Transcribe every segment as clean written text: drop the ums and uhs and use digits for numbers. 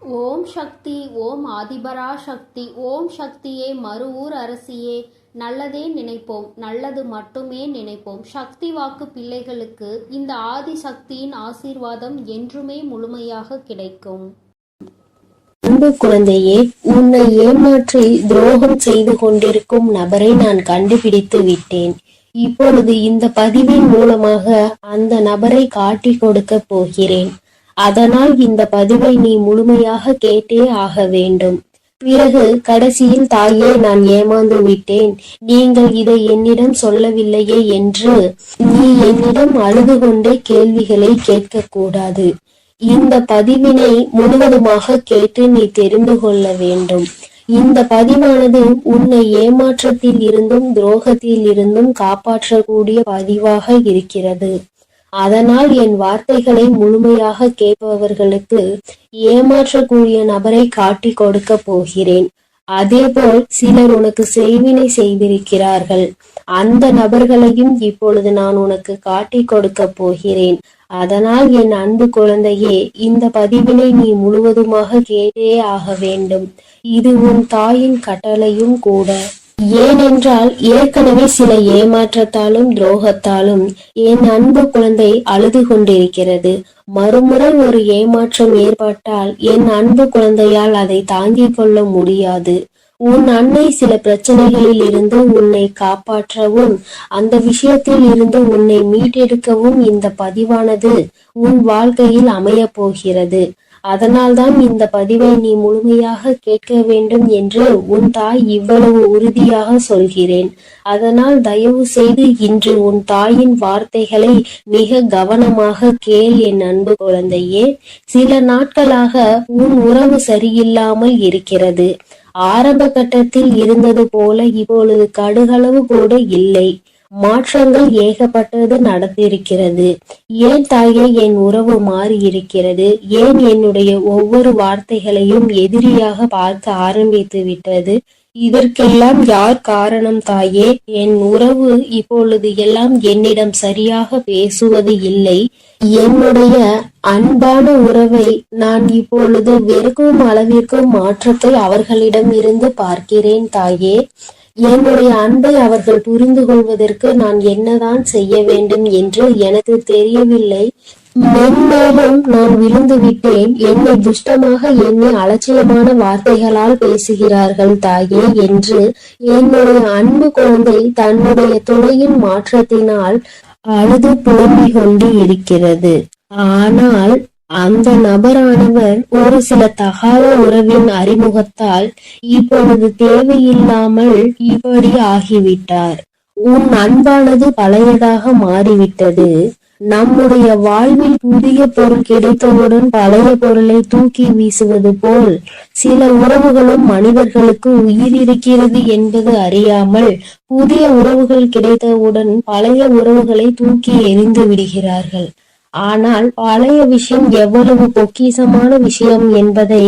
ஓம் சக்தி. ஓம் ஆதிபரா சக்தி. ஓம் சக்தியே, மறுவூர் அரசியே. நல்லதே நினைப்போம், நல்லது மட்டுமே நினைப்போம். சக்தி வாக்கு பிள்ளைகளுக்கு இந்த ஆதி சக்தியின் ஆசீர்வாதம் என்றுமே முழுமையாக கிடைக்கும். அன்பு குழந்தையே, உன்னை ஏமாற்றி துரோகம் செய்து கொண்டிருக்கும் நபரை நான் கண்டுபிடித்து விட்டேன். இப்பொழுது இந்த பதிவின் மூலமாக அந்த நபரை காட்டி கொடுக்க போகிறேன். அதனால் இந்த பதிவை நீ முழுமையாக கேட்டே ஆக வேண்டும். பிறகு கடைசியில், தாயே, நான் ஏமாந்து விட்டேன், நீங்கள் இதை என்னிடம் சொல்லவில்லையே என்று நீ என்னிடம் அழுது கொண்டே கேள்விகளை கேட்கக்கூடாது. இந்த பதிவினை முழுவதுமாக கேட்டு நீ தெரிந்து கொள்ள வேண்டும். இந்த பதிவானது உன்னை ஏமாற்றத்தில் இருந்தும் துரோகத்தில் இருந்தும் காப்பாற்றக்கூடிய பதிவாக இருக்கிறது. அதனால் என் வார்த்தைகளை முழுமையாக கேட்பவர்களுக்கு ஏமாற்றக்கூடிய நபரை காட்டி கொடுக்க போகிறேன். அதேபோல் சிலர் உனக்கு செய்வினை செய்திருக்கிறார்கள். அந்த நபர்களையும் இப்பொழுது நான் உனக்கு காட்டி கொடுக்க போகிறேன். அதனால் என் அன்பு குழந்தையே, இந்த பதிவினை நீ முழுவதுமாக கேட்டே ஆக வேண்டும். இது உன் தாயின் கட்டளையும் கூட. ஏனென்றால் ஏற்கனவே சில ஏமாற்றத்தாலும் துரோகத்தாலும் என் அன்பு குழந்தை அழுது கொண்டிருக்கிறது. மறுமுறை ஒரு ஏமாற்றம் ஏற்பட்டால் என் அன்பு குழந்தையால் அதை தாங்கிக் கொள்ள முடியாது. உன் அன்னை சில பிரச்சனைகளில் இருந்து உன்னை காப்பாற்றவும் அந்த விஷயத்தில் இருந்து உன்னை மீட்டெடுக்கவும் இந்த பதிவானது உன் வாழ்க்கையில் அமைய போகிறது. அதனால்தான் இந்த பதிவை நீ முழுமையாக கேட்க வேண்டும் என்று உன் தாய் இவ்வளவு உறுதியாக சொல்கிறேன். அதனால் தயவு செய்து இன்று உன் தாயின் வார்த்தைகளை மிக கவனமாக கேள் என் அன்பு குழந்தையே. சில நாட்களாக உன் உறவு சரியில்லாமல் இருக்கிறது. ஆரம்ப கட்டத்தில் இருந்தது போல இப்பொழுது கடுகளவு கூட இல்லை. மாற்றங்கள் ஏகப்பட்டது நடந்திருக்கிறது. ஏன் தாயே என் உறவு மாறி இருக்கிறது? ஏன் என்னுடைய ஒவ்வொரு வார்த்தைகளையும் எதிரியாக பார்க்க ஆரம்பித்து விட்டது? இதற்கெல்லாம் யார் காரணம் தாயே? என் உறவு இப்பொழுது எல்லாம் என்னிடம் சரியாக பேசுவது இல்லை. என்னுடைய அன்பான உறவை நான் இப்பொழுது வெறுக்கும் அளவிற்கு மாற்றத்தை அவர்களிடம் இருந்து பார்க்கிறேன் தாயே. என்னுடைய அன்பை அவர்கள் புரிந்து கொள்வதற்கு நான் என்னதான் செய்ய வேண்டும் என்று எனக்கு தெரியவில்லை. மென்மேலும் நான் விழுந்து விட்டேன். என்னை துஷ்டமாக எண்ணி அலட்சியமான வார்த்தைகளால் பேசுகிறார்கள் தாயே என்று என்னுடைய அன்பு குழந்தை தன்னுடைய துணையின் மாற்றத்தினால் அழுது புலம்பிக் கொண்டு இருக்கிறது. ஆனால் அந்த நபரானவர் ஒரு சில தகாத உறவின் அறிமுகத்தால் இப்பொழுது தேவையில்லாமல் இப்படி ஆகிவிட்டார். உன் அன்பானது பழையதாக மாறிவிட்டது. நம்முடைய வாழ்வில் புதிய பொருள் கிடைத்தவுடன் பழைய பொருளை தூக்கி வீசுவது போல் சில உறவுகளும் மனிதர்களுக்கு உயிர் இருக்கிறது என்பது அறியாமல் புதிய உறவுகள் கிடைத்தவுடன் பழைய உறவுகளை தூக்கி எறிந்து விடுகிறார்கள். ஆனால் பழைய விஷயம் எவ்வளவு பொக்கிஷமான விஷயம் என்பதை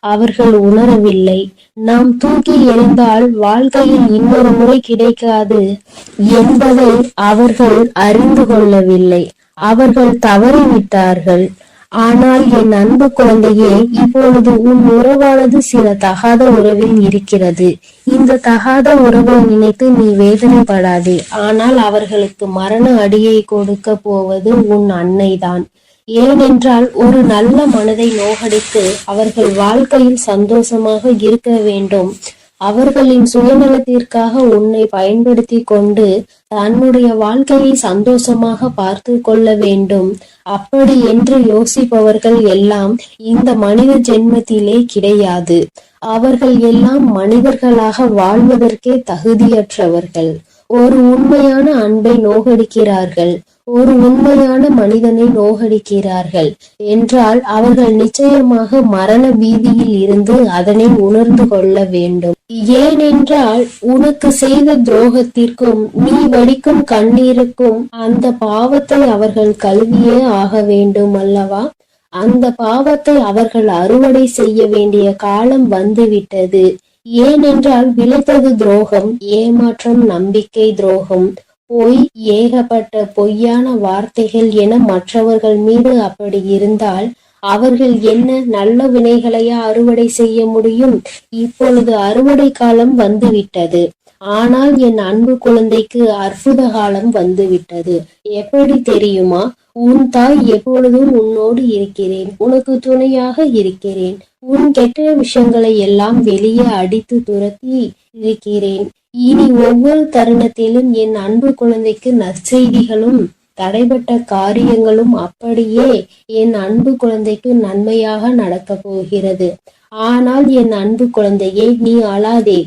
அவர்கள் உணரவில்லை. நாம் தூக்கி எறிந்தால் வாழ்க்கையில் இன்னொரு முறை கிடைக்காது என்பதை அவர்கள் அறிந்து கொள்ளவில்லை. அவர்கள் தவறிவிட்டார்கள். ஆனால் என் அன்பு குழந்தையே, இப்பொழுது உன் உறவானது சில தகாத உறவில் இருக்கிறது. இந்த தகாத உறவை நினைத்து நீ வேதனைப்படாதே. ஆனால் அவர்களுக்கு மரண அடியை கொடுக்க போவது உன் அன்னைதான். ஏனென்றால் ஒரு நல்ல மனதை நோகடித்து அவர்கள் வாழ்க்கையில் சந்தோஷமாக இருக்க வேண்டும். அவர்களின் சுயநலத்திற்காக உன்னை பயன்படுத்தி கொண்டு தன்னுடைய வாழ்க்கையை சந்தோஷமாக பார்த்து கொள்ள வேண்டும். அப்படி என்று யோசிப்பவர்கள் எல்லாம் இந்த மனித ஜென்மத்திலே கிடையாது. அவர்கள் எல்லாம் மனிதர்களாக வாழ்வதற்கே தகுதியற்றவர்கள். ஒரு உண்மையான அன்பை நோகடிக்கிறார்கள், ஒரு உண்மையான மனிதனை நோகடிக்கிறார்கள் என்றால் அவர்கள் நிச்சயமாக மரண பீதியில் இருந்து அதனை உணர்ந்து கொள்ள வேண்டும். ஏனென்றால் உனக்கு செய்த துரோகத்திற்கும் நீ வடிக்கும் கண்ணீருக்கும் அந்த பாவத்தை அவர்கள் கழுவியே ஆக வேண்டும் அல்லவா? அந்த பாவத்தை அவர்கள் அறுவடை செய்ய வேண்டிய காலம் வந்துவிட்டது. ஏனென்றால் விளைத்தது துரோகம், ஏமாற்றம், நம்பிக்கை துரோகம், பொய், ஏகப்பட்ட பொய்யான வார்த்தைகள் என மற்றவர்கள் மீது அப்படி இருந்தால் அவர்கள் என்ன நல்ல வினைகளையா அறுவடை செய்ய முடியும்? இப்பொழுது அறுவடை காலம் வந்துவிட்டது. ஆனால் என் அன்பு குழந்தைக்கு அற்புத காலம் வந்துவிட்டது. எப்படி தெரியுமா? உன் தாய் எப்பொழுதும் உன்னோடு இருக்கிறேன், உனக்கு துணையாக இருக்கிறேன். உன் கெட்ட விஷயங்களை எல்லாம் வெளியே அடித்து துரத்தி இருக்கிறேன். இனி ஒவ்வொரு தருணத்திலும் என் அன்பு குழந்தைக்கு நற்செய்திகளும் தடைபட்ட காரியங்களும் அப்படியே என் அன்பு குழந்தைக்கு நன்மையாக நடக்கப் போகிறது. ஆனால் என் அன்பு குழந்தையே, நீ அழாதே.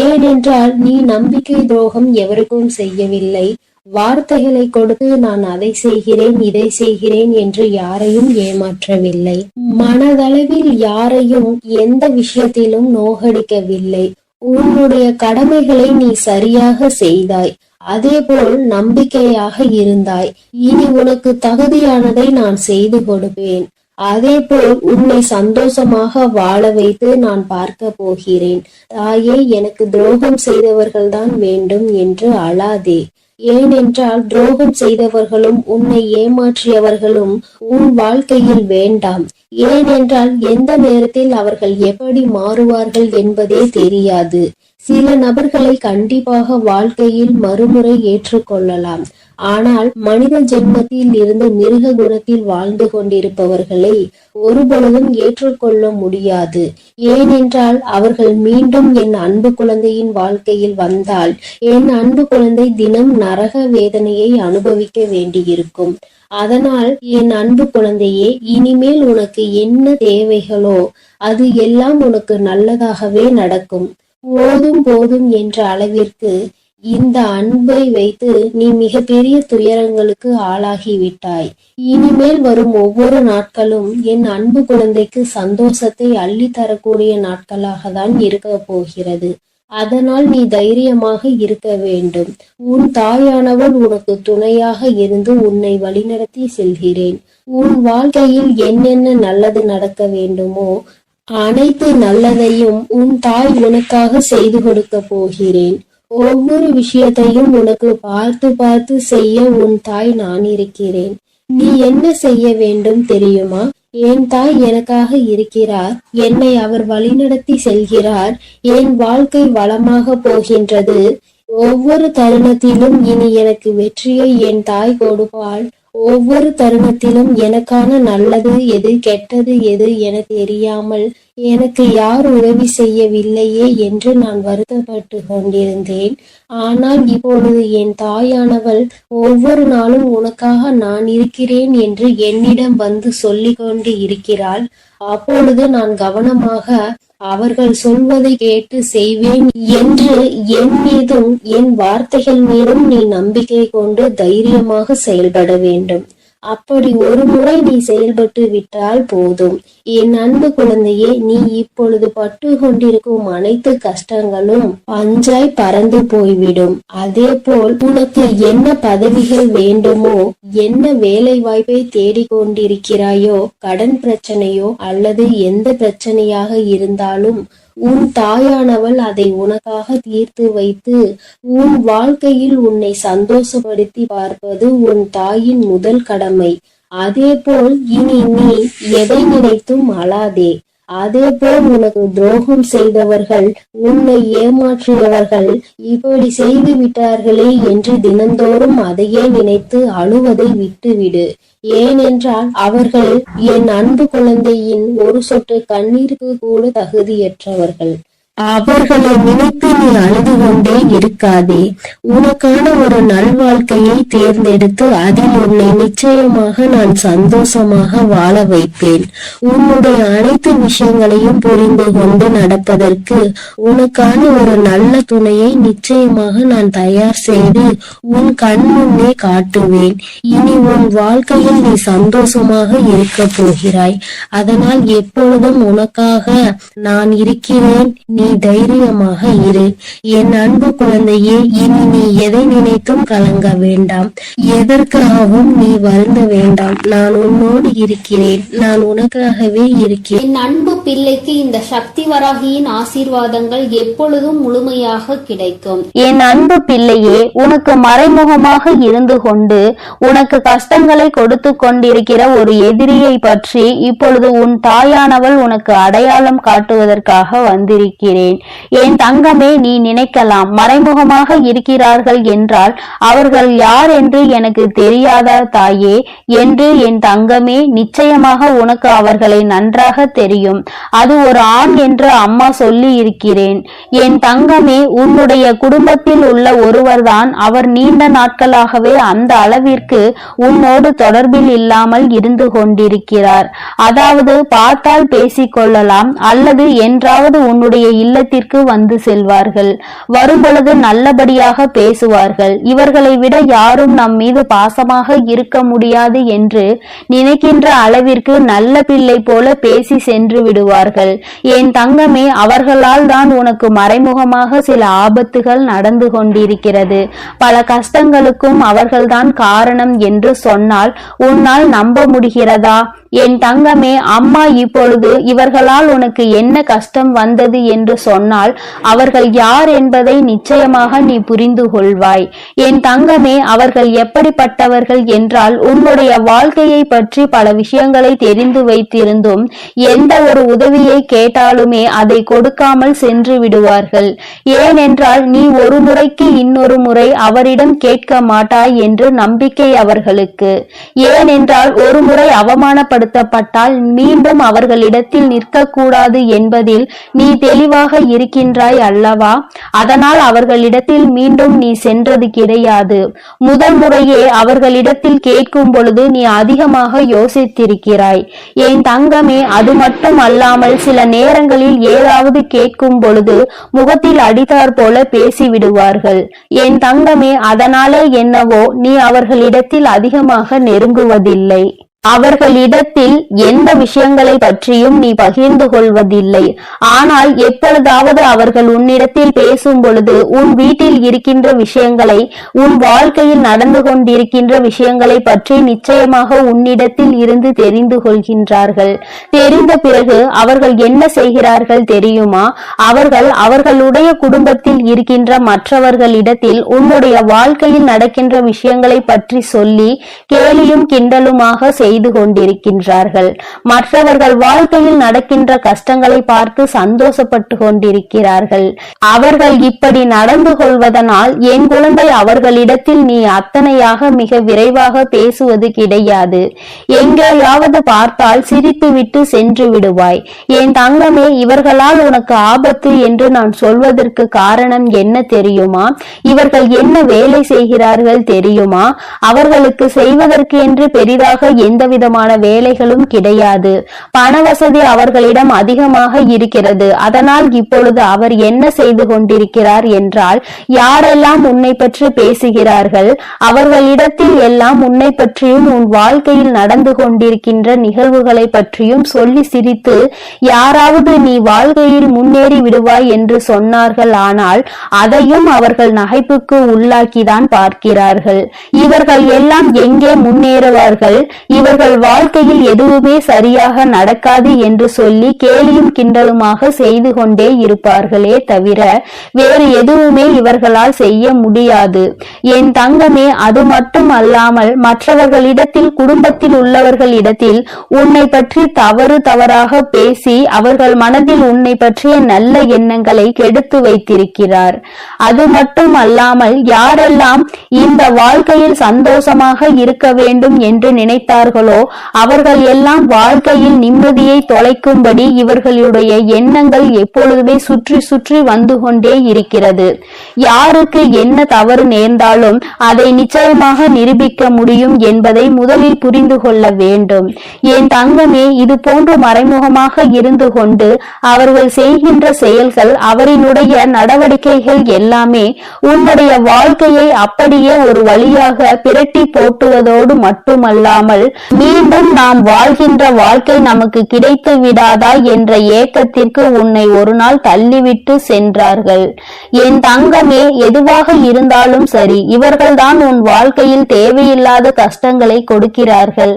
ஏனென்றால் நீ நம்பிக்கை துரோகம் எவருக்கும் செய்யவில்லை. வார்த்தைகளை கொடுத்து நான் அதை செய்கிறேன் இதை செய்கிறேன் என்று யாரையும் ஏமாற்றவில்லை. மனதளவில் யாரையும் எந்த விஷயத்திலும் நோகடிக்கவில்லை. உன்னுடைய கடமைகளை நீ சரியாக செய்தாய். அதேபோல் நம்பிக்கையாக இருந்தாய். இனி உனக்கு தகுதியானதை நான் செய்து கொடுப்பேன். அதேபோல் உன்னை சந்தோஷமாக வாழ வைத்து நான் பார்க்க போகிறேன். தாயே, எனக்கு துரோகம் செய்தவர்கள்தான் வேண்டும் என்று அழாதே. ஏனென்றால் துரோகம் செய்தவர்களும் உன்னை ஏமாற்றியவர்களும் உன் வாழ்க்கையில் வேண்டாம். ஏனென்றால் எந்த நேரத்தில் அவர்கள் எப்படி மாறுவார்கள் என்பதே தெரியாது. சில நபர்களை கண்டிப்பாக வாழ்க்கையில் மறுமுறை ஏற்றுக்கொள்ளலாம். ஆனால் மனித ஜென்மத்தில் இருந்து மிருக குணத்தில் வாழ்ந்து கொண்டிருப்பவர்களை ஒருபொழுதும் ஏற்றுக்கொள்ள முடியாது. ஏனென்றால் அவர்கள் மீண்டும் என் அன்பு குழந்தையின் வாழ்க்கையில் வந்தால் என் அன்பு குழந்தை தினம் நரக வேதனையை அனுபவிக்க வேண்டியிருக்கும். அதனால் என் அன்பு குழந்தையே, இனிமேல் உனக்கு என்ன தேவைகளோ அது எல்லாம் உனக்கு நல்லதாகவே நடக்கும். போதும் போதும் என்ற அளவிற்கு இந்த அன்பை வைத்து நீ மிகப்பெரிய துயரங்களுக்கு ஆளாகிவிட்டாய். இனிமேல் வரும் ஒவ்வொரு நாட்களும் என் அன்பு குழந்தைக்கு சந்தோஷத்தை அள்ளி தரக்கூடிய நாட்களாக தான் இருக்க போகிறது. அதனால் நீ தைரியமாக இருக்க வேண்டும். உன் தாயானவள் உனக்கு துணையாக இருந்து உன்னை வழிநடத்தி செல்கிறேன். உன் வாழ்க்கையில் என்னென்ன நல்லது நடக்க வேண்டுமோ அனைத்து நல்லதையும் உன் தாய் உனக்காக செய்து கொடுக்க போகிறேன். ஒவ்வொரு விஷயத்தையும் உனக்கு பார்த்து பார்த்து செய்ய உன் தாய் நான் இருக்கிறேன். நீ என்ன செய்ய வேண்டும் தெரியுமா? என் தாய் எனக்காக இருக்கிறார். என்னை அவர் வழிநடத்தி செல்கிறார். என் வாழ்க்கை வளமாக போகின்றது. ஒவ்வொரு தருணத்திலும் இனி எனக்கு வெற்றியை என் தாய் கொடுப்பாள். ஒவ்வொரு தருணத்திலும் எனக்கான நல்லது எது கெட்டது எது என தெரியாமல் எனக்கு யார் உதவி செய்யவில்லையே என்று நான் வருத்தப்பட்டு கொண்டிருந்தேன். ஆனால் இப்பொழுது என் தாயானவள் ஒவ்வொரு நாளும் உனக்காக நான் இருக்கிறேன் என்று என்னிடம் வந்து சொல்லிக் கொண்டு இருக்கிறாள். அப்பொழுது நான் கவனமாக அவர்கள் சொல்வதை கேட்டு செய்வேன் என்று என் மீதும் என் வார்த்தைகள் மீதும் நீ நம்பிக்கை கொண்டு தைரியமாக செயல்பட வேண்டும். அப்படி ஒரு முறை நீ செயல்பட்டு விட்டால் போதும். என் அன்பு குழந்தையே, நீ இப்பொழுது பட்டு கொண்டிருக்கும் அனைத்து கஷ்டங்களும் பஞ்சாய் பறந்து போய்விடும். அதே போல் உனக்கு என்ன பதவிகள் வேண்டுமோ, என்ன வேலை வாய்ப்பை தேடிக்கொண்டிருக்கிறாயோ, கடன் பிரச்சனையோ அல்லது எந்த பிரச்சனையாக இருந்தாலும் உன் தாயானவள் அதை உனக்காக தீர்த்து வைத்து உன் வாழ்க்கையில் உன்னை சந்தோஷப்படுத்தி பார்ப்பது உன் தாயின் முதல் கடமை. அதேபோல் இனி நீ எதை நினைத்தும் அழாதே. அதேபோல் உனக்கு துரோகம் செய்தவர்கள், உன்னை ஏமாற்றியவர்கள் இப்படி செய்து விட்டார்களே என்று தினந்தோறும் அதையே நினைத்து அழுவதை விட்டுவிடு. ஏனென்றால் அவர்கள் என் அன்பு குழந்தையின் ஒரு சொட்டு கண்ணீருக்கு கூட தகுதியற்றவர்கள். அவர்களை நினைத்து நீ அழுது கொண்டே இருக்காதே. உனக்கான ஒரு நல்வாழ்க்கையை தேர்ந்தெடுத்து அதில் உன்னை நிச்சயமாக நான் சந்தோஷமாக வாழ வைப்பேன். உன்னுடைய அனைத்து விஷயங்களையும் புரிந்து கொண்டு நடப்பதற்கு உனக்கான ஒரு நல்ல துணையை நிச்சயமாக நான் தயார் செய்து உன் கண் முன்னே காட்டுவேன். இனி உன் வாழ்க்கையில் நீ சந்தோஷமாக இருக்க போகிறாய். அதனால் எப்பொழுதும் உனக்காக நான் இருக்கிறேன். நீ தைரியமாக இரு. என் அன்பு குழந்தையே, இனி நீ எதை நினைத்தும் கலங்க வேண்டாம். எதற்காகவும் நீ வருந்த வேண்டாம். நான் உன்னோடு இருக்கிறேன். நான் உனக்காகவே இருக்கிறேன். என் அன்பு பிள்ளைக்கு இந்த சக்தி வராகியின் ஆசீர்வாதங்கள் எப்பொழுதும் முழுமையாக கிடைக்கும். என் அன்பு பிள்ளையே, உனக்கு மறைமுகமாக இருந்து கொண்டு உனக்கு கஷ்டங்களை கொடுத்து கொண்டிருக்கிற ஒரு எதிரியை பற்றி இப்பொழுது உன் தாயானவள் உனக்கு அடையாளம் காட்டுவதற்காக வந்திருக்கிறேன். என் தங்கமே, நீ நினைக்கலாம், மறைமுகமாக இருக்கிறார்கள் என்றால் அவர்கள் யார் என்று எனக்கு தெரியாதா தாயே என்று. என் தங்கமே, நிச்சயமாக உனக்கு அவர்களை நன்றாக தெரியும். அது ஒரு ஆண் என்று அம்மா சொல்லி இருக்கிறேன். என் தங்கமே, உன்னுடைய குடும்பத்தில் உள்ள ஒருவர்தான். அவர் நீண்ட நாட்களாகவே அந்த அளவிற்கு உன்னோடு தொடர்பில் இல்லாமல் இருந்து கொண்டிருக்கிறார். அதாவது பார்த்தால் பேசிக்கொள்ளலாம், அல்லது என்றாவது உன்னுடைய இல்லத்திற்கு வந்து செல்வார்கள். வரும்பொழுது நல்லபடியாக பேசுவார்கள். இவர்களை விட யாரும் நம் மீது பாசமாக இருக்க முடியாது என்று நினைக்கின்ற அளவிற்கு நல்ல பிள்ளை போல பேசி சென்று விடுவார்கள். என் தங்கமே, அவர்களால் தான் உனக்கு மறைமுகமாக சில ஆபத்துகள் நடந்து கொண்டிருக்கிறது. பல கஷ்டங்களுக்கும் அவர்கள்தான் காரணம் என்று சொன்னால் உன்னால் நம்ப முடிகிறதா? என் தங்கமே, அம்மா இப்பொழுது இவர்களால் உனக்கு என்ன கஷ்டம் வந்தது என்று சொன்னால் அவர்கள் யார் என்பதை நிச்சயமாக நீ புரிந்து கொள்வாய். என் தங்கமே, அவர்கள் எப்படிப்பட்டவர்கள் என்றால் உன்னுடைய வாழ்க்கையை பற்றி பல விஷயங்களை தெரிந்து வைத்திருந்தும் எந்த ஒரு உதவியை கேட்டாலுமே அதை கொடுக்காமல் சென்று விடுவார்கள். ஏனென்றால் நீ ஒரு முறைக்கு இன்னொரு முறை அவரிடம் கேட்க மாட்டாய் என்று நம்பிக்கை அவர்களுக்கு. ஏனென்றால் ஒரு முறை அவமானப்படுத்தப்பட்டால் மீண்டும் அவர்களிடத்தில் நிற்கக்கூடாது என்பதில் நீ தெளிவாக இருக்கின்றாய் அல்லவா? அதனால் அவர்களிடத்தில் மீண்டும் நீ சென்றது கிடையாது. முதல் முறையே அவர்களிடத்தில் கேட்கும் பொழுது நீ அதிகமாக யோசித்திருக்கிறாய். என் தங்கமே, அது மட்டும் அல்லாமல் சில நேரங்களில் ஏதாவது கேட்கும் பொழுது முகத்தில் அடித்தார் போல பேசிவிடுவார்கள். என் தங்கமே, அதனாலே என்னவோ நீ அவர்களிடத்தில் அதிகமாக நெருங்குவதில்லை. அவர்களிடத்தில் எந்த விஷயங்களை பற்றியும் நீ பகிர்ந்து கொள்வதில்லை. ஆனால் எப்பொழுதாவது அவர்கள் உன்னிடத்தில் பேசும் பொழுது உன் வீட்டில் இருக்கின்ற விஷயங்களை, உன் வாழ்க்கையில் நடந்து கொண்டிருக்கின்ற விஷயங்களை பற்றி நிச்சயமாக உன்னிடத்தில் இருந்து தெரிந்து கொள்கின்றார்கள். தெரிந்த பிறகு அவர்கள் என்ன செய்கிறார்கள் தெரியுமா? அவர்களுடைய குடும்பத்தில் இருக்கின்ற மற்றவர்களிடத்தில் உன்னுடைய வாழ்க்கையில் நடக்கின்ற விஷயங்களை பற்றி சொல்லி கேலியும் கிண்டலுமாக செய்து கொண்டிருக்கின்றார்கள். மற்றவர்கள் வாழ்க்கையில் நடக்கின்ற கஷ்டங்களை பார்த்து சந்தோஷப்பட்டு கொண்டிருக்கிறார்கள். அவர்கள் இப்படி நடந்து கொள்வதனால் என் குழந்தை, அவர்களிடத்தில் நீ அத்தனையாக மிக விரைவாக பேசுவது கிடையாது. எங்கேயாவது பார்த்தால் சிரித்துவிட்டு சென்று விடுவாய். என் தங்கமே, இவர்களால் உனக்கு ஆபத்து என்று நான் சொல்வதற்கு காரணம் என்ன தெரியுமா? இவர்கள் என்ன வேலை செய்கிறார்கள் தெரியுமா? அவர்களுக்கு செய்வதற்கு என்று பெரிதாக எந்த விதமான வேலைகளும் கிடையாது. பண வசதி அவர்களிடம் அதிகமாக இருக்கிறது. அதனால் இப்பொழுது அவர் என்ன செய்து கொண்டிருக்கிறார் என்றால், யாரெல்லாம் உன்னை பற்றி பேசுகிறார்கள் அவர்களிடத்தில் எல்லாம் உன்னை பற்றியும் உன் வாழ்க்கையில் நடந்து கொண்டிருக்கின்ற நிகழ்வுகளை பற்றியும் சொல்லி சிரித்து, யாராவது நீ வாழ்க்கையில் முன்னேறி விடுவாய் என்று சொன்னார்கள், ஆனால் அதையும் அவர்கள் நகைப்புக்கு உள்ளாக்கிதான் பார்க்கிறார்கள். இவர்கள் எல்லாம் எங்கே முன்னேறுவார்கள்? இவர்கள் வாழ்க்கையில் எதுவுமே சரியாக நடக்காது என்று சொல்லி கேலியும் கிண்டலுமாக செய்து கொண்டே இருப்பார்களே தவிர வேறு எதுவுமே இவர்களால் செய்ய முடியாது. என் தங்கமே, அது மட்டும் அல்லாமல் மற்றவர்களிடத்தில், குடும்பத்தில் உள்ளவர்களிடத்தில் உன்னை பற்றி தவறாக பேசி அவர்கள் மனதில் உன்னை பற்றிய நல்ல எண்ணங்களை கெடுத்து வைத்திருக்கிறார். அது மட்டும் அல்லாமல் யாரெல்லாம் இந்த வாழ்க்கையில் சந்தோஷமாக இருக்க வேண்டும் என்று நினைத்தார்களோ அவர்கள் எல்லாம் வாழ்க்கையில் நிம்மதியை தொலைக்கும்படி இவர்களுடைய எண்ணங்கள் எப்பொழுதுமே சுற்றி சுற்றி வந்து கொண்டே இருக்கிறது. யாருக்கு என்ன தவறு நேர்ந்தாலும் அதை நிச்சயமாக நிரூபிக்க முடியும் என்பதை முதலில் புரிந்து கொள்ள வேண்டும். என் தங்கமே, இது போன்று மறைமுகமாக இருந்து கொண்டு அவர்கள் செய்கின்ற செயல்கள், அவரினுடைய நடவடிக்கைகள் எல்லாமே உன்னுடைய வாழ்க்கையை அப்படியே ஒரு வழியாக பிரட்டி போட்டுவதோடு மட்டுமல்லாமல் மீண்டும் நாம் வாழ்கின்ற வாழ்க்கை நமக்கு கிடைத்து விடாதா என்ற ஏக்கத்திற்கு உன்னை ஒரு நாள் தள்ளிவிட்டு சென்றார்கள். என் தங்கமே, எதுவாக இருந்தாலும் சரி, இவர்கள்தான் உன் வாழ்க்கையில் தேவையில்லாத கஷ்டங்களை கொடுக்கிறார்கள்.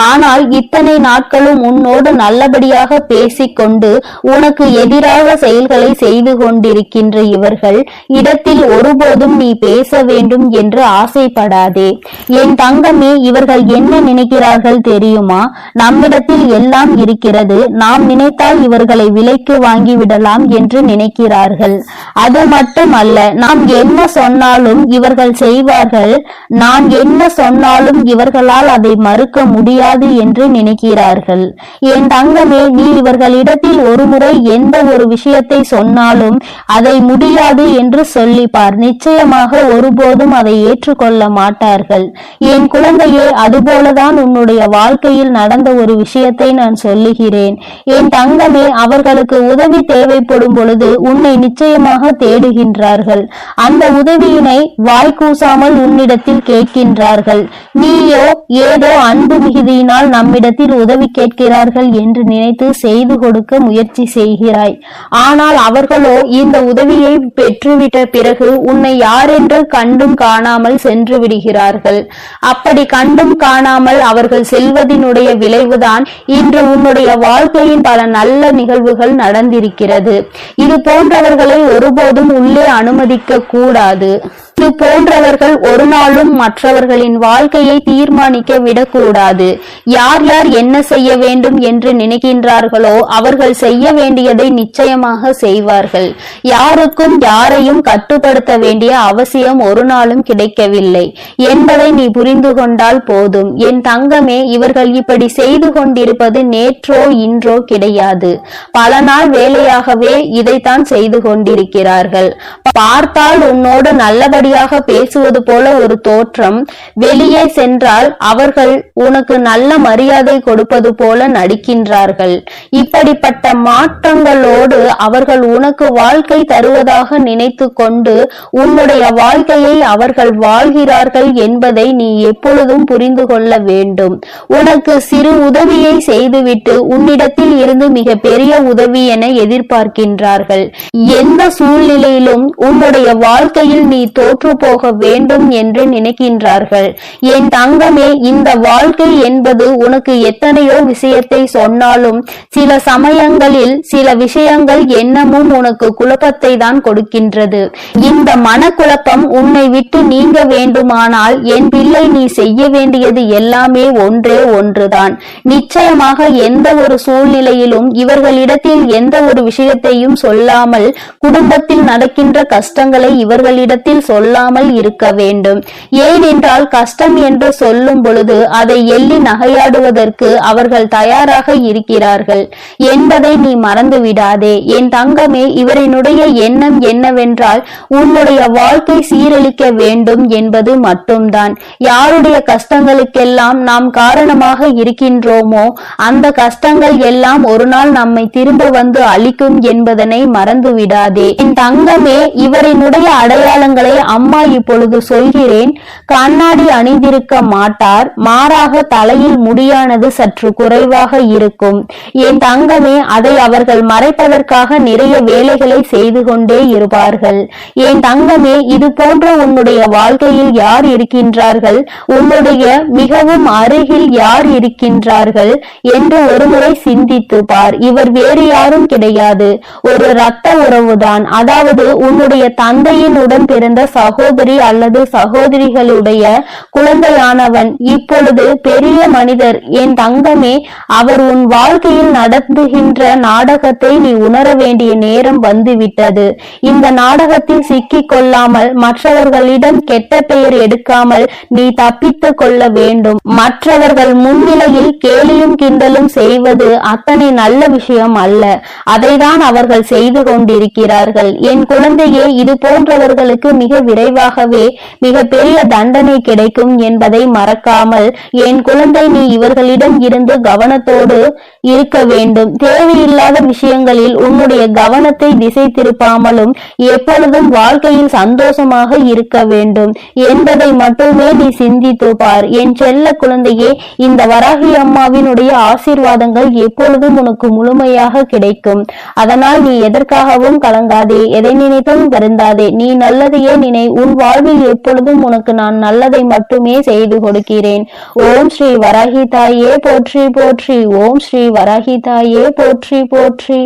ஆனால் இத்தனை நாட்களும் உன்னோடு நல்லபடியாக பேசிக்கொண்டு உனக்கு எதிராக செயல்களை செய்து கொண்டிருக்கின்ற இவர்கள் இடத்தில் ஒருபோதும் நீ பேச வேண்டும் என்று ஆசைப்படாதே. என் தங்கமே, இவர்கள் என்ன நினைக்கிறார்கள் தெரியுமா? நம்மிடத்தில் எல்லாம் இருக்கிறது, நாம் நினைத்தால் இவர்களை விலைக்கு வாங்கிவிடலாம் என்று நினைக்கிறார்கள். அது மட்டுமல்ல, நாம் என்ன சொன்னாலும் இவர்கள் செய்வார்கள், நான் என்ன சொன்னாலும் இவர்களால் அதை மறுக்க முடியாது என்று நினைக்கிறார்கள். என் தங்கமே, நீ இவர்களிடத்தில் ஒருமுறை எந்த ஒரு விஷயத்தை சொன்னாலும் அதை முடியாது என்று சொல்லிப்பார். நிச்சயமாக ஒருபோதும் அதை ஏற்றுக்கொள்ள மாட்டார்கள். என் குழந்தையே, அதுபோலதான் உன்னுடைய வாழ்க்கையில் நடந்த ஒரு விஷயத்தை நான் சொல்லுகிறேன். என் தங்கமே, அவர்களுக்கு உதவி தேவைப்படும் பொழுது உன்னை நிச்சயமாக தேடுகின்றார்கள். அந்த உதவியினை வாய்க்கூசாமல் உன்னிடத்தில் கேட்கின்றார்கள். நீயோ ஏதோ அன்பு மிகுதியினால் நம்மிடத்தில் உதவி கேட்கிறார்கள் என்று நினைத்து செய்து கொடுக்க முயற்சி செய்கிறாய். ஆனால் அவர்களோ இந்த உதவியை பெற்றுவிட்ட பிறகு உன்னை யாரென்று கண்டும் காணாமல் சென்று விடுகிறார்கள். அப்படி கண்டும் காணாமல் அவர்கள் செல்வதினுடைய விளைவுதான் இன்று உன்னுடைய வாழ்க்கையின் பல நல்ல நிகழ்வுகள் நடந்திருக்கிறது. இது போன்றவர்களை ஒருபோதும் உள்ளே அனுமதிக்க கூடாது. இது போன்றவர்கள் ஒரு நாளும் மற்றவர்களின் வாழ்க்கையை தீர்மானிக்க விடக்கூடாது. யார் யார் என்ன செய்ய வேண்டும் என்று நினைக்கின்றார்களோ அவர்கள் செய்ய வேண்டியதை நிச்சயமாக செய்வார்கள். யாருக்கும் யாரையும் கட்டுப்படுத்த வேண்டிய அவசியம் ஒரு நாளும் கிடைக்கவில்லை என்பதை நீ புரிந்து கொண்டால் போதும். என் தங்கமே, இவர்கள் இப்படி செய்து கொண்டிருப்பது நேற்றோ இன்றோ கிடையாது. பல நாள் வேலையாகவே இதைத்தான் செய்து கொண்டிருக்கிறார்கள். பார்த்தால் உன்னோடு நல்லபடியாக பேசுவது போல ஒரு தோற்றம், வெளியே சென்றால் அவர்கள் உனக்கு நல்ல மரியாதை கொடுப்பது போல நடிக்கின்றார்கள். இப்படிப்பட்ட மாற்றங்களோடு அவர்கள் உனக்கு வாழ்க்கை தருவதாக நினைத்து கொண்டு உன்னுடைய வாழ்க்கையை அவர்கள் வாழ்கிறார்கள் என்பதை நீ எப்பொழுதும் புரிந்து கொள்ள வேண்டும். உனக்கு சிறு உதவியை செய்துவிட்டு உன்னிடத்தில் இருந்து மிக பெரிய உதவி என எதிர்பார்க்கின்றார்கள். எந்த சூழ்நிலையிலும் உன்னுடைய வாழ்க்கையில் நீ தோற்று போக வேண்டும் என்று நினைக்கின்றார்கள். என் தங்கமே, இந்த வாழ்க்கை என்பது உனக்கு எத்தனையோ விஷயத்தை சொன்னாலும் சில சமயங்களில் சில விஷயங்கள் என்னமும் உனக்கு குழப்பத்தை தான் கொடுக்கின்றது. இந்த மனக்குழப்பம் உன்னை விட்டு நீங்க வேண்டுமானால் என் பிள்ளை, நீ செய்ய வேண்டியது எல்லாமே ஒன்றே ஒன்றுதான். நிச்சயமாக எந்த ஒரு சூழ்நிலையிலும் இவர்களிடத்தில் எந்த ஒரு விஷயத்தையும் சொல்லாமல், குடும்பத்தில் நடக்கின்ற கஷ்டங்களை இவர்களிடத்தில் சொல்லாமல் இருக்க வேண்டும். ஏனென்றால் கஷ்டம் என்று சொல்லும் பொழுது அதை எள்ளி நகையாடுவதற்கு அவர்கள் தயாராக இருக்கிறார்கள் என்பதை நீ மறந்து விடாதே. என் தங்கமே, இவரினுடைய எண்ணம் என்னவென்றால் உன்னுடைய வாழ்க்கை சீரழிக்க வேண்டும் என்பது மட்டும்தான். யாருடைய கஷ்டங்களுக்கெல்லாம் நாம் காரணமாக இருக்கின்றோமோ அந்த கஷ்டங்கள் எல்லாம் ஒரு நாள் நம்மை திரும்ப வந்து அளிக்கும் என்பதனை மறந்து விடாதே. என் தங்கமே, இவரினுடைய அடையாளங்களை அம்மா இப்பொழுது சொல்கிறேன். கண்ணாடி அணிந்திருக்க மாட்டார், மாறாக தலையில் முடியானது சற்று குறைவாக இருக்கும். என் தங்கமே, அதை அவர்கள் மறைப்பதற்காக நிறைய வேலைகளை செய்து கொண்டே இருப்பார்கள். என் தங்கமே, இது போன்ற உன்னுடைய வாழ்க்கையில் யார் இருக்கின்றார்கள், உன்னுடைய மிகவும் அருகில் யார் இருக்கின்றார்கள் என்று ஒருமுறை சிந்தித்து பார். இவர் வேறு யாரும் கிடையாது, ஒரு இரத்த உறவுதான். அதாவது உன்னுடைய தந்தையின் உடன் பிறந்த சகோதரி அல்லது சகோதரிகளுடைய குழந்தையானவன் இப்பொழுது பெரிய மனிதர். என் தங்கமே, அவர் உன் வாழ்க்கையில் நடத்துகின்ற நாடகத்தை நீ உணர வேண்டிய நேரம் வந்துவிட்டது. இந்த நாடகத்தில் சிக்கிக் கொள்ளாமல், மற்றவர்களிடம் கெட்ட பெயர் எடுக்காமல் நீ தப்பித்துக் கொள்ள வேண்டும். மற்றவர்கள் முன்னிலையில் கேலியும் கிண்டலும் செய்வது அத்தனை நல்ல விஷயம் அல்ல. அதைதான் அவர்கள் செய்து கொண்டிருக்கிறார்கள். என் குழந்தையே, இது போன்றவர்களுக்கு மிக விரைவாகவே மிக பெரிய தண்டனை கிடைக்கும் என்பதை மறக்காமல் என் குழந்தை, நீ இவர்களிடம் இருந்து கவனத்தோடு இருக்க வேண்டும். தேவையில்லாத விஷயங்களில் உன்னுடைய கவனத்தை திசை திருப்பாமலும் எப்பொழுதும் வாழ்க்கையில் சந்தோஷமாக இருக்க வேண்டும் என்பதை மட்டுமே நீ சிந்தித்து பார். என் செல்ல குழந்தையே, இந்த வராகி அம்மாவினுடைய ஆசீர்வாதங்கள் எப்பொழுதும் உனக்கு முழுமையாக கிடைக்கும். அதனால் நீ எதற்காகவும் கலங்காதே, எதை நினைத்தும் வருந்தாதே. நீ நல்லதையே நினை. உன் வாழ்வில் எப்பொழுதும் உனக்கு நான் நல்லதை மட்டுமே செய்து கொடுக்கிறேன். ஓம் ஸ்ரீ வராகி தாயே போற்றி போற்றி. ஓம் ஸ்ரீ வராகி தாயே போற்றி போற்றி.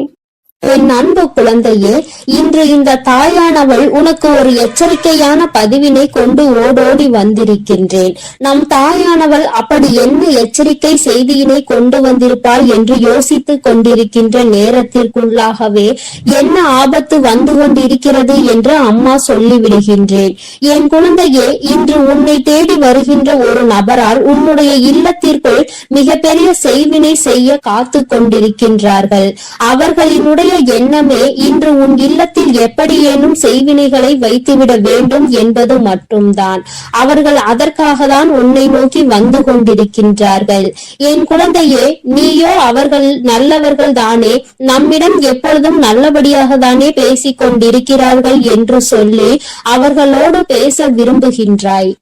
என் அன்பு குழந்தையே, இன்று இந்த தாயானவள் உனக்கு ஒரு எச்சரிக்கையான பதிவினை கொண்டு ஓடோடி வந்திருக்கின்றேன். நம் தாயானவள் அப்படி என்ன எச்சரிக்கை செய்தியினை கொண்டு வந்திருப்பாள் என்று யோசித்துக் கொண்டிருக்கின்ற நேரத்திற்குள்ளாகவே என்ன ஆபத்து வந்து கொண்டிருக்கிறது என்று அம்மா சொல்லிவிடுகின்றேன். என் குழந்தையே, இன்று உன்னை தேடி வருகின்ற ஒரு நபரால் உன்னுடைய இல்லத்திற்குள் மிகப்பெரிய செய்வினை செய்ய காத்து கொண்டிருக்கின்றார்கள். அவர்களினுடைய எண்ணமே இன்று உன் இல்லத்தில் எப்படியேனும் செய்வினைகளை வைத்துவிட வேண்டும் என்பது மட்டும்தான். அவர்கள் அதற்காக தான் உன்னை நோக்கி வந்து கொண்டிருக்கின்றார்கள். என் குழந்தையே, நீயோ அவர்கள் நல்லவர்கள் தானே, நம்மிடம் எப்பொழுதும் நல்லபடியாக தானே பேசிக் கொண்டிருக்கிறார்கள் என்று சொல்லி அவர்களோடு பேச விரும்புகின்றாய்.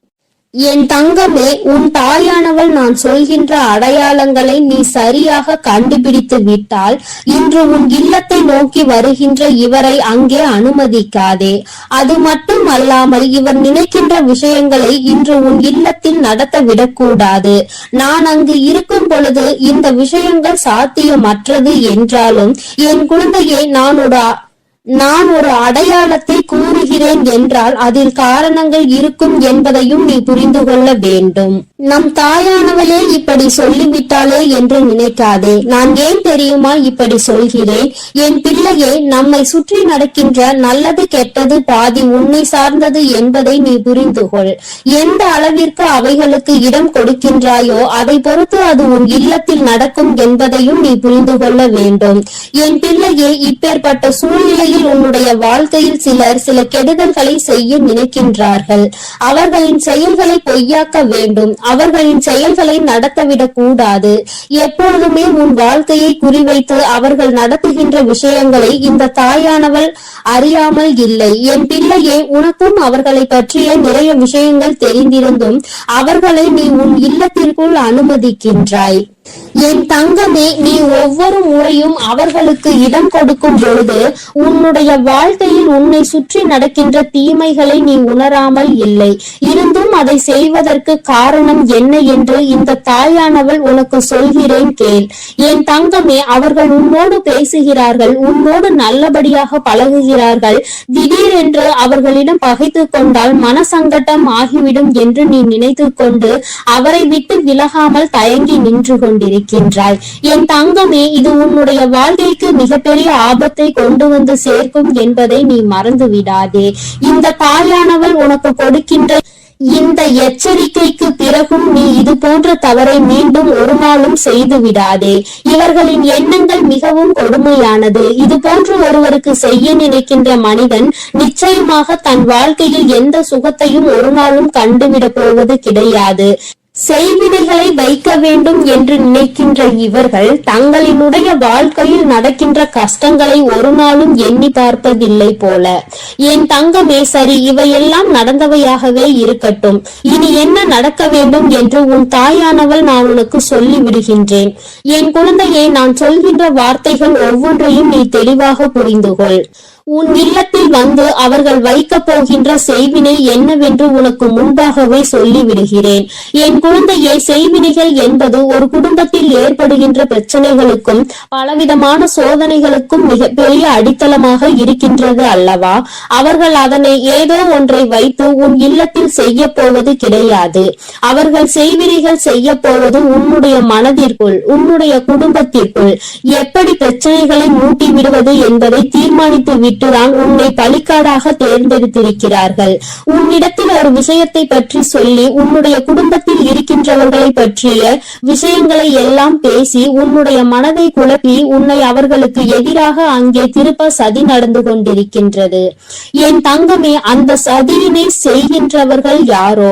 என் தங்கமே, உன் தாயானவள் நான் சொல்கின்ற அடையாளங்களை நீ சரியாக கண்டுபிடித்து விட்டால் இன்று உன் இல்லத்தை நோக்கி வருகின்ற இவரை அங்கே அனுமதிக்காதே. அது மட்டும் அல்லாமல் இவர் நினைக்கின்ற விஷயங்களை இன்று உன் இல்லத்தில் நடத்த விடக்கூடாது. நான் அங்கு இருக்கும் பொழுது இந்த விஷயங்கள் சாத்தியமற்றது என்றாலும் என் குழந்தையை நான் ஒரு அடையாளத்தை கூறுகிறேன் என்றால் அதில் காரணங்கள் இருக்கும் என்பதையும் நீ புரிந்து கொள்ள வேண்டும். நம் தாயானவளே இப்படி சொல்லிவிட்டாளே என்று நினைக்காதே. நான் ஏன் தெரியுமா இப்படி சொல்கிறேன்? என் பிள்ளையே, நம்மை சுற்றி நடக்கின்ற நல்லது கெட்டது பாதி உன்னை சார்ந்தது என்பதை நீ புரிந்து கொள். எந்த அளவிற்கு அவைகளுக்கு இடம் கொடுக்கின்றாயோ அதை பொறுத்து அது உன் இல்லத்தில் நடக்கும் என்பதையும் நீ புரிந்து கொள்ள வேண்டும். என் பிள்ளையே, இப்பேற்பட்ட சூழ்நிலையில் உன்னுடைய வாழ்க்கையில் சில கெடுதல்களை செய்ய நினைக்கின்றார்கள். அவர்களின் செயல்களை பொய்யாக்க வேண்டும். அவர்களின் செயல்களை நடத்தவிடக் கூடாது. எப்பொழுதுமே உன் வாழ்க்கையை குறிவைத்து அவர்கள் நடத்துகின்ற விஷயங்களை இந்த தாயானவள் அறியாமல் இல்லை. என் பிள்ளையே, உனக்கும் அவர்களை பற்றிய நிறைய விஷயங்கள் தெரிந்திருந்தும் அவர்களை நீ உன் இல்லத்திற்குள் அனுமதிக்கின்றாய். என் தங்கமே, நீ ஒவ்வொரு முறையும் அவர்களுக்கு இடம் கொடுக்கும் பொழுது உன்னுடைய வாழ்க்கையில் உன்னை சுற்றி நடக்கின்ற தீமைகளை நீ உணராமல் இல்லை. இருந்தும் அதை செய்வதற்கு காரணம் என்ன என்று இந்த தாயானவள் உனக்கு சொல்கிறேன் கேள். என் தங்கமே, அவர்கள் உன்னோடு பேசுகிறார்கள், உன்னோடு நல்லபடியாக பழகுகிறார்கள். திடீரென்று அவர்களிடம் பகைத்து கொண்டால் மனசங்கட்டம் ஆகிவிடும் என்று நீ நினைத்து கொண்டு அவரை விட்டு விலகாமல் தயங்கி நின்று கொண்டிருக்கிறாய். என் தங்கமே, இது உன்னுடைய வாழ்க்கைக்கு மிகப்பெரிய ஆபத்தை கொண்டு வந்து சேர்க்கும் என்பதை நீ மறந்து விடாதே. இந்த தாயானவள் உனக்கு கொடுக்கின்ற இந்த எச்சரிக்கைக்கு பிறகும் நீ இது போன்ற தவறை மீண்டும் ஒரு நாளும் செய்து விடாதே. இவர்களின் எண்ணங்கள் மிகவும் கொடுமையானது. இது போன்று ஒருவருக்கு செய்ய நினைக்கின்ற மனிதன் நிச்சயமாக தன் வாழ்க்கையில் எந்த சுகத்தையும் ஒரு நாளும் கண்டுவிடப் போவது கிடையாது. செய்வினைகளை வைக்க வேண்டும் என்று நினைக்கின்ற இவர்கள் தங்களினுடைய வாழ்க்கையில் நடக்கின்ற கஷ்டங்களை ஒரு நாளும் எண்ணி பார்ப்பதில்லை போல. என் தங்கமே, சரி, இவையெல்லாம் நடந்தவையாகவே இருக்கட்டும். இனி என்ன நடக்க வேண்டும் என்று உன் தாயானவள் நான் உனக்கு சொல்லி விடுகின்றேன். என் குழந்தையை, நான் சொல்கின்ற வார்த்தைகள் ஒவ்வொன்றையும் நீ தெளிவாக புரிந்து கொள். உன் இல்லத்தில் வந்து அவர்கள் வைக்க போகின்ற செய்வினை என்னவென்று உனக்கு முன்பாகவே சொல்லி விடுகிறேன். என் குழந்தையை, செய்வினைகள் என்பது ஒரு குடும்பத்தில் ஏற்படுகின்ற பிரச்சனைகளுக்கும் பலவிதமான சோதனைகளுக்கும் மிகப்பெரிய அடித்தளமாக இருக்கின்றது அல்லவா? அவர்கள் அதனை ஏதோ ஒன்றை வைத்து உன் இல்லத்தில் செய்ய போவது கிடையாது. அவர்கள் செய்வினைகள் செய்ய போவது உன்னுடைய மனதிற்குள், உன்னுடைய குடும்பத்திற்குள் எப்படி பிரச்சனைகளை மூட்டி விடுவது என்பதை தீர்மானித்து விட்டுதான் உன்னை பலிக்காடாக தேர்ந்தெடுத்திருக்கிறார்கள். உன்னிடத்தில் ஒரு விஷயத்தை பற்றி சொல்லி உன்னுடைய குடும்பத்தில் இருக்கின்றவர்களை பற்றிய விஷயங்களை எல்லாம் பேசி உன்னுடைய மனதை குழப்பி உன்னை அவர்களுக்கு எதிராக அங்கே திருப்ப சதி நடந்து கொண்டிருக்கின்றது. என் தங்கமே, அந்த சதியினை செய்கின்றவர்கள் யாரோ,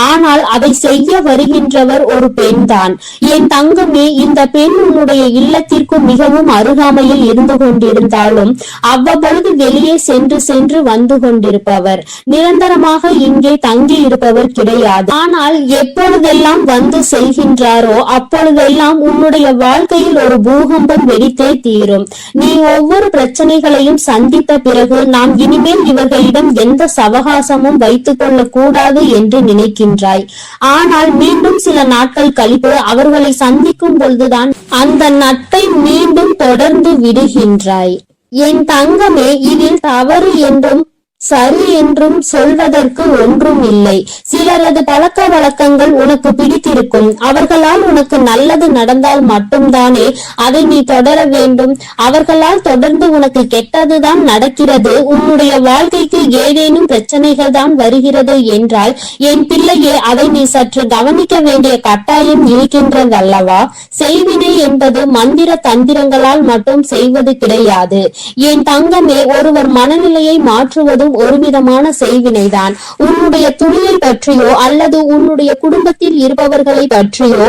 ஆனால் அதை செய்ய வருகின்றவர் ஒரு பெண்தான். என் தங்கமே, இந்த பெண் உன்னுடைய இல்லத்திற்கு மிகவும் அருகாமையில் இருந்து கொண்டிருந்தாலும் அவ்வப்பொழுது வெளியே சென்று சென்று வந்து கொண்டிருப்பவர், நிரந்தரமாக இங்கே தங்கி இருப்பவர் கிடையாது. ஆனால் எப்பொழுதெல்லாம் வந்து செல்கின்றாரோ அப்பொழுதெல்லாம் உன்னுடைய வாழ்க்கையில் ஒரு பூகம்பம் வெடித்தே தீரும். நீ ஒவ்வொரு பிரச்சனைகளையும் சந்தித்த பிறகு நாம் இனிமேல் இவர்களிடம் எந்த சவகாசமும் வைத்துக் கொள்ள கூடாது என்று நினைக்கின்றாய். ஆனால் மீண்டும் சில நாட்கள் கழித்து அவர்களை சந்திக்கும் பொழுதுதான் அந்த நட்பை மீண்டும் தொடர்ந்து விடுகின்றாய். என் தங்கமே, இதில் தவறு என்றும் சரி என்றும் சொல்வதற்கு ஒன்றும் இல்லை. சிலரது பழக்க வழக்கங்கள் உனக்கு பிடித்திருக்கும். அவர்களால் உனக்கு நல்லது நடந்தால் மட்டும்தானே அதை நீ தொடர வேண்டும். அவர்களால் தொடர்ந்து உனக்கு கெட்டதுதான் நடக்கிறது, உன்னுடைய வாழ்க்கைக்கு ஏதேனும் பிரச்சனைகள் தான் வருகிறது என்றால் என் பிள்ளையே, அதை நீ சற்று கவனிக்க வேண்டிய கட்டாயம் இருக்கின்றதல்லவா? செய்வினை என்பது மந்திர தந்திரங்களால் மட்டும் செய்வது கிடையாது. என் தங்கமே, ஒருவர் மனநிலையை மாற்றுவதும் ஒரு விதமான செய்வினைதான். உன்னுடைய துணியை பற்றியோ அல்லது உன்னுடைய குடும்பத்தில் இருப்பவர்களை பற்றியோ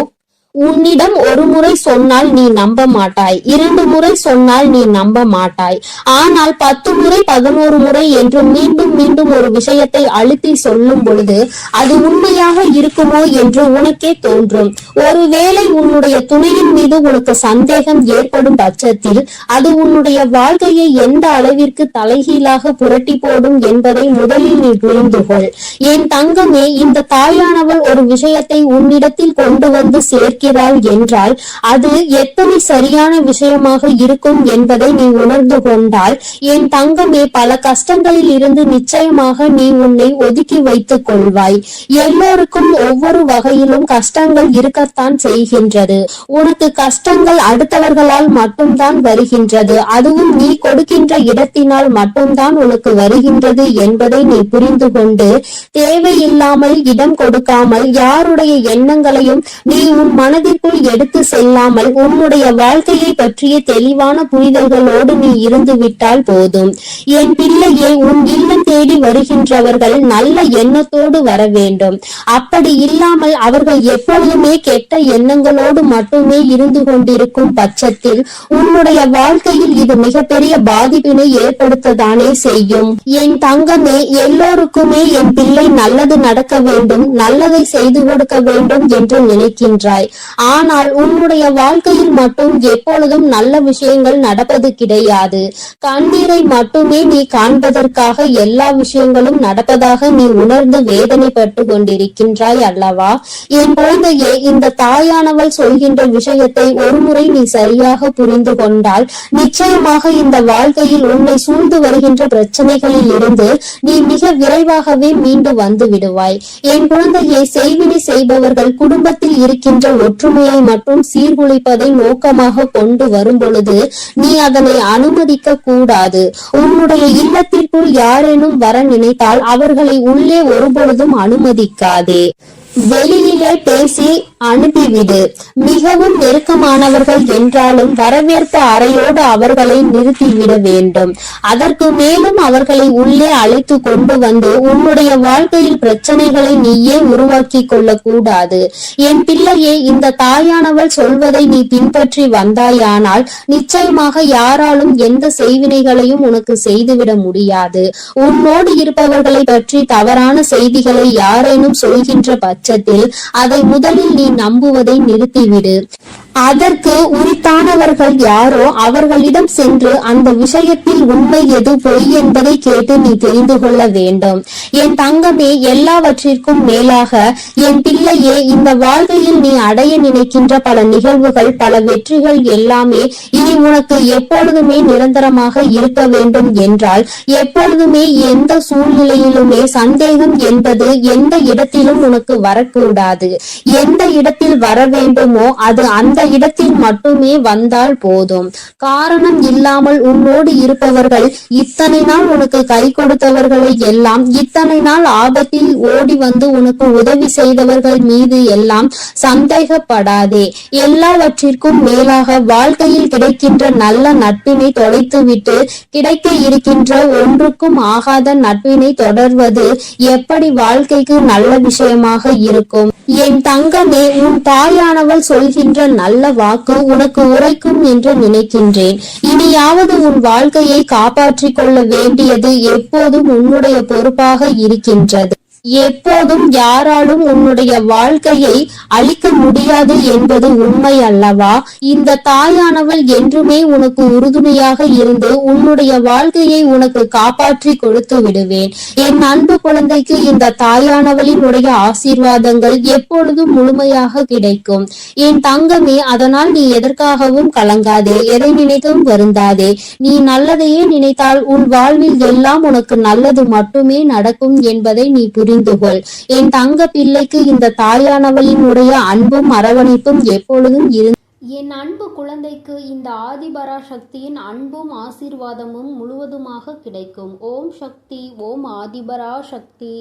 உன்னிடம் ஒரு முறை சொன்னால் நீ நம்ப மாட்டாய், 2 முறை சொன்னால் நீ நம்ப மாட்டாய். ஆனால் 10 முறை 11 முறை என்று மீண்டும் மீண்டும் ஒரு விஷயத்தை அழுத்தி சொல்லும் பொழுது அது உண்மையாக இருக்குமோ என்று உனக்கே தோன்றும். ஒருவேளை உன்னுடைய துணையின் மீது உனக்கு சந்தேகம் ஏற்படும் பட்சத்தில் அது உன்னுடைய வாழ்க்கையை எந்த அளவிற்கு தலைகீழாக புரட்டி போடும் என்பதை முதலில் நீ புரிந்து கொள். என் தங்கமே, இந்த தாயானவள் ஒரு விஷயத்தை உன்னிடத்தில் கொண்டு வந்து சேர்க்க என்றால் அது எத்தனை சரியான விஷயமாக இருக்கும் என்பதை நீ உணர்ந்து கொண்டால் என் தங்கமே, பல கஷ்டங்களில் இருந்து நிச்சயமாக நீ உன்னை ஒதுக்கி வைத்துக் கொள்வாய். எல்லோருக்கும் ஒவ்வொரு வகையிலும் கஷ்டங்கள் இருக்கத்தான் செய்கின்றது. உனக்கு கஷ்டங்கள் அடுத்தவர்களால் மட்டும்தான் வருகின்றது, அதுவும் நீ கொடுக்கின்ற இடத்தினால் மட்டும்தான் உனக்கு வருகின்றது என்பதை நீ புரிந்து கொண்டு தேவையில்லாமல் இடம் கொடுக்காமல் யாருடைய எண்ணங்களையும் நீ உன் மனதிற்குள் எடுத்து செல்லாமல் உன்னுடைய வாழ்க்கையை பற்றிய தெளிவான புரிதல்களோடு நீ இருந்து விட்டால் போதும். என் பிள்ளையே, உன் இல்லம் தேடி வருகின்றவர்கள் நல்ல எண்ணத்தோடு வர வேண்டும். அப்படி இல்லாமல் அவர்கள் எப்பொழுதுமே கெட்ட எண்ணங்களோடு மட்டுமே இருந்து கொண்டிருக்கும் பட்சத்தில் உன்னுடைய வாழ்க்கையில் இது மிகப்பெரிய பாதிப்பினை ஏற்படுத்ததானே செய்யும். என் தங்கமே, எல்லோருக்குமே என் பிள்ளை நல்லது நடக்க வேண்டும், நல்லதை செய்து கொடுக்க வேண்டும் என்று நினைக்கின்றாய். ஆனால் உன்னுடைய வாழ்க்கையில் மட்டும் எப்பொழுதும் நல்ல விஷயங்கள் நடப்பது கிடையாது. கண்ணீரை மட்டுமே நீ காண்பதற்காக எல்லா விஷயங்களும் நடப்பதாக நீ உணர்ந்து வேதனைப்பட்டு கொண்டிருக்கின்றாய் அல்லவா? என் குழந்தையே, இந்த தாயானவள் சொல்கின்ற விஷயத்தை ஒருமுறை நீ சரியாக புரிந்து கொண்டால் நிச்சயமாக இந்த வாழ்க்கையில் உன்னை சூழ்ந்து வருகின்ற பிரச்சனைகளில் இருந்து நீ மிக விரைவாகவே மீண்டு வந்து விடுவாய். என் குழந்தையை, செய்வினை செய்பவர்கள் குடும்பத்தில் இருக்கின்ற ஒற்றுமையை மட்டும் சீர்குலைப்பதை நோக்கமாக கொண்டு வரும் பொழுது நீ அதனை அனுமதிக்க கூடாது. உன்னுடைய இல்லத்திற்குள் யாரேனும் வர நினைத்தால் அவர்களை உள்ளே ஒருபொழுதும் அனுமதிக்காதே. வெளியிலே பேசி அனுப்பிவிடு. மிகவும் நெருக்கமானவர்கள் என்றாலும் வரவேற்பு அறையோடு அவர்களை நிறுத்திவிட வேண்டும். அதற்கு மேலும் அவர்களை உள்ளே அழைத்து கொண்டு வந்து உன்னுடைய வாழ்க்கையில் பிரச்சனைகளை நீயே உருவாக்கி கொள்ள கூடாது. என் பிள்ளையே, இந்த தாயானவள் சொல்வதை நீ பின்பற்றி வந்தாயானால் நிச்சயமாக யாராலும் எந்த செய்வினைகளையும் உனக்கு செய்துவிட முடியாது. உன்னோடு இருப்பவர்களை பற்றி தவறான செய்திகளை யாரேனும் சொல்கின்ற பட்சத்தில் அதை முதலில் நீ நம்புவதை நிறுத்திவிடு. அதற்கு உரித்தானவர்கள் யாரோ அவர்களிடம் சென்று அந்த விஷயத்தில் உண்மை எது பொய் என்பதை கேட்டு நீ தெரிந்து கொள்ள வேண்டும். என் தங்கமே, எல்லாவற்றிற்கும் மேலாக என் பிள்ளையே, இந்த வாழ்க்கையில் நீ அடைய நினைக்கின்ற பல நிகழ்வுகள், பல வெற்றிகள் எல்லாமே இனி உனக்கு எப்பொழுதுமே நிரந்தரமாக இருக்க வேண்டும் என்றால் எப்பொழுதுமே எந்த சூழ்நிலையிலுமே சந்தேகம் என்பது எந்த இடத்திலும் உனக்கு வரக்கூடாது. எந்த இடத்தில் வர வேண்டுமோ அது அந்த இந்த இடத்தில் மட்டுமே வந்தால் போதும். காரணம் இல்லாமல் உன்னோடு இருப்பவர்கள், இத்தனை நாள் உனக்கு கை கொடுத்தவர்களை எல்லாம், இத்தனை நாள் ஆபத்தில் ஓடி வந்து உனக்கு உதவி செய்தவர்கள் மீது எல்லாம் சந்தேகப்படாதே. எல்லாவற்றிற்கும் மேலாக வாழ்க்கையில் கிடைக்கின்ற நல்ல நட்பினை தொலைத்துவிட்டு கிடைக்க இருக்கின்ற ஒன்றுக்கும் ஆகாத நட்பினை தொடர்வது எப்படி வாழ்க்கைக்கு நல்ல விஷயமாக இருக்கும்? என் தங்கமே, உன் தாயானவள் சொல்கின்ற நல்ல வாக்கு உனக்கு உரைக்கும் என்று நினைக்கின்றேன். இனியாவது உன் வாழ்க்கையை காப்பாற்றிக் கொள்ள வேண்டியது எப்போதும் உன்னுடைய பொறுப்பாக இருக்கின்றது. எப்போதும் யாராலும் உன்னுடைய வாழ்க்கையை அழிக்க முடியாது என்பது உண்மை அல்லவா? இந்த தாயானவள் என்றுமே உனக்கு உறுதுணையாக இருந்து உன்னுடைய வாழ்க்கையை உனக்கு காப்பாற்றி கொடுத்து விடுவேன். என் அன்பு குழந்தைக்கு இந்த தாயானவளினுடைய ஆசீர்வாதங்கள் எப்பொழுதும் முழுமையாக கிடைக்கும். என் தங்கமே, அதனால் நீ எதற்காகவும் கலங்காதே, எதை நினைத்தும் வருந்தாதே. நீ நல்லதையே நினைத்தால் உன் வாழ்வில் எல்லாம் உனக்கு நல்லது மட்டுமே நடக்கும் என்பதை நீ புரிந்துகொள். என் தங்க பிள்ளைக்கு இந்த தாயானவளினுடைய அன்பும் அரவணைப்பும் எப்பொழுதும் என் அன்பு குழந்தைக்கு இந்த ஆதிபராசக்தியின் அன்பும் ஆசீர்வாதமும் முழுவதுமாக கிடைக்கும். ஓம் சக்தி, ஓம் ஆதிபராசக்தி.